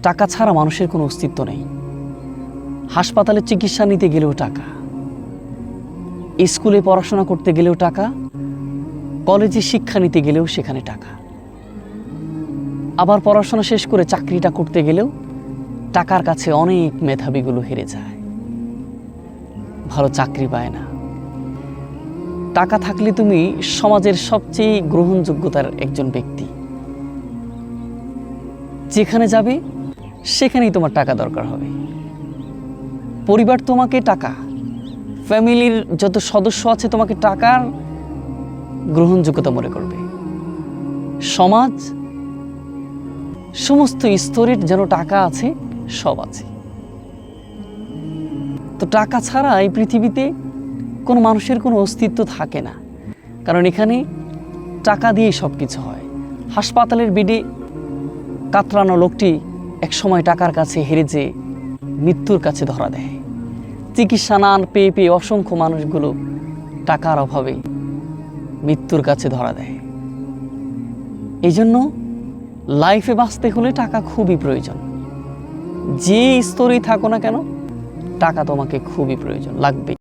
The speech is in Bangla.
টাকা ছাড়া মানুষের কোনো অস্তিত্ব নেই। হাসপাতালে চিকিৎসা নিতে গেলেও টাকা, স্কুলে পড়াশোনা করতে গেলেও টাকা, কলেজে শিক্ষা নিতে গেলেও সেখানে টাকা। আবার পড়াশোনা শেষ করে চাকরিটা করতে গেলেও টাকার কাছে অনেক মেধাবীগুলো হেরে যায়, ভালো চাকরি পায় না। টাকা থাকলে তুমি সমাজের সবচেয়ে গ্রহণযোগ্যতার একজন ব্যক্তি। যেখানে যাবে সেখানেই তোমার টাকা দরকার হবে। পরিবার তোমাকে টাকা, ফ্যামিলির যত সদস্য আছে তোমাকে টাকার গ্রহণযোগ্যতা মনে করবে। সমাজ, সমস্ত স্তরের যেন টাকা আছে, সব আছে। তো টাকা ছাড়া এই পৃথিবীতে কোনো মানুষের কোনো অস্তিত্ব থাকে না, কারণ এখানে টাকা দিয়েই সব কিছু হয়। হাসপাতালের বেডে কাতরানো লোকটি এক সময় টাকার কাছে হেরে যেয়ে মৃত্যুর কাছে ধরা দেয়। চিকিৎসা না পেয়ে পেয়ে অসংখ্য মানুষগুলো টাকার অভাবে মৃত্যুর কাছে ধরা দেয়। এই জন্য লাইফে বাঁচতে হলে টাকা খুবই প্রয়োজন। যে স্তরেই থাকো না কেন, টাকা তোমাকে খুবই প্রয়োজন লাগবে।